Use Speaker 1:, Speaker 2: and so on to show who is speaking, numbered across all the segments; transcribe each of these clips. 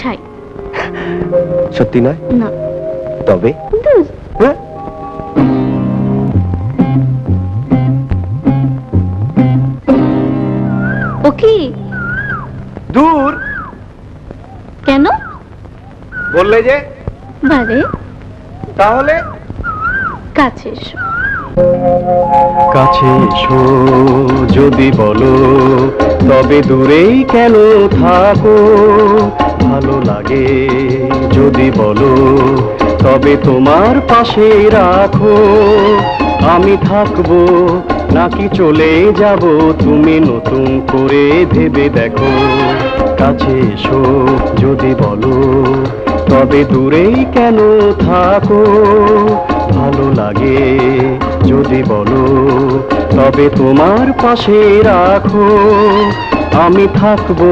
Speaker 1: মশাই।
Speaker 2: সত্যি নয়?
Speaker 1: না।
Speaker 2: তবে
Speaker 1: ও কি?
Speaker 2: দূর
Speaker 1: কেন
Speaker 2: বললে যে?
Speaker 1: বারে
Speaker 2: তাহলে
Speaker 1: কাছে এসো।
Speaker 2: কাছে এসো যদি বলো, তবে দূরেই কেন থাকো? ভালো লাগে যদি বলো, তবে তোমার পাশে রাখো। আমি থাকবো নাকি চলে যাব, তুমি নতুন করে ভেবে দেখো। কাছে এসো যদি বলো, তবে দূরেই কেন থাকো? ভালো লাগে যদি বলো, তবে তোমার পাশে রাখো। আমি থাকবো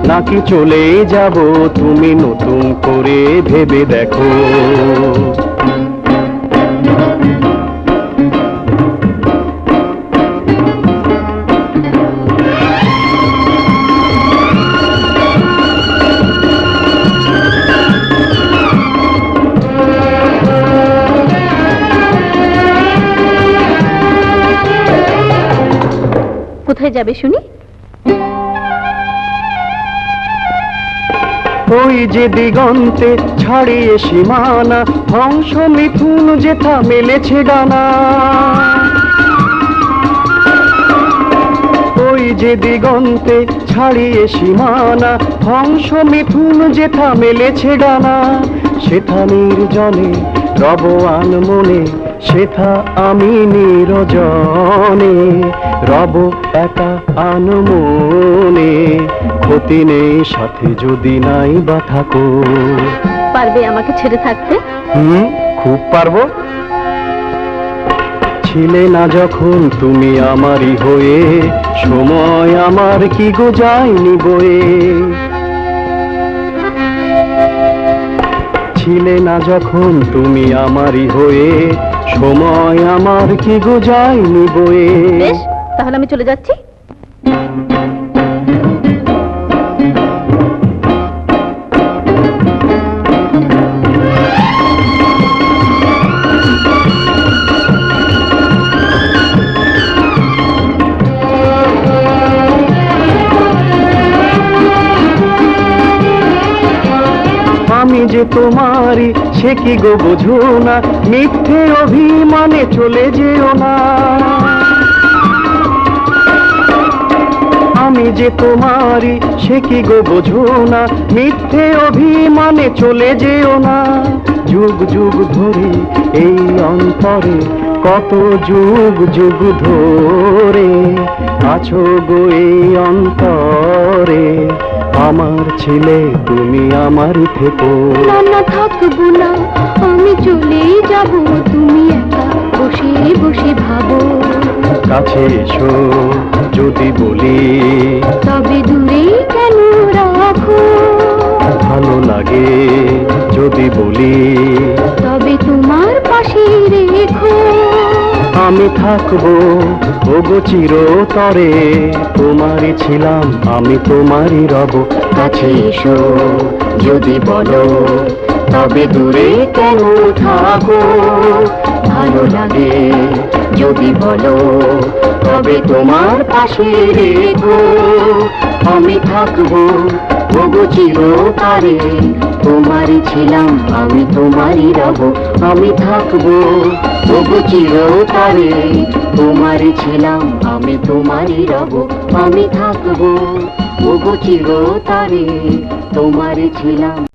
Speaker 2: নাকি চলে যাব, তুমি নতুন করে ভেবে দেখো।
Speaker 1: কোথায় যাবে শুনি?
Speaker 2: ওই যে দিগন্তে ছাড়িয়ে সীমানা, হংস মিথুন যেথা মেলেছে ডানা। ওই যে দিগন্তে ছাড়িয়ে সীমানা, হংস মিথুন যেথা মেলেছে ডানা। সেথা নির্জনে রব আনমনে, সেথা আমি নিরজনে রব একা আনমনে। ক্ষতি নেই সাথে যদি নাই বা থাকো।
Speaker 1: পারবে আমাকে ছেড়ে থাকতে?
Speaker 2: খুব পারবো। ছিলে না যখন তুমি আমারই হয়ে, সময় আমার কি গো যায়নি বয়ে। ছিলে না যখন তুমি আমারই হয়ে, সময় আমার কি গো যায়নি বয়ে।
Speaker 1: বেশ, তাহলে আমি চলে যাচ্ছি।
Speaker 2: আমি যে তোমারই সে কি গো বোঝো না, মিথ্যে অভিমানে চলে যেও না। আমি যে তোমারই সে কি গো বোঝো না, মিথ্যে অভিমানে চলে যেও না। যুগ যুগ ধরে এই অন্তরে, কত যুগ যুগ ধরে আছো গো এই অন্তরে। আমার ছেলে তুমি আমারই থেকো।
Speaker 1: না না, থাকবো না, আমি চলেই যাব, তুমি একা বসে বসে ভাবো।
Speaker 2: কাছে এসো যদি বলি,
Speaker 1: তবে দূরে কেন রাখো?
Speaker 2: ভালো লাগে যদি বলি,
Speaker 1: তবে তোমার পাশে রেখো।
Speaker 2: আমি থাকবো ওগো চিরতরে, তোমারই ছিলাম আমি তোমারই রব। কাছে এসো যদি বলো, তবে দূরে কেন থাকো? ভালো লাগে যদি বলো, তবে তোমার পাশে রেখো। আমি থাকবো ওগো চিরতরে, তোমারই ছিলাম আমি তোমারই রব। আমি থাকবো ওগো চিরতরে, তোমারই ছিলাম আমি তোমারই রব। আমি থাকবো ওগো চিরতরে, তোমারই ছিলাম।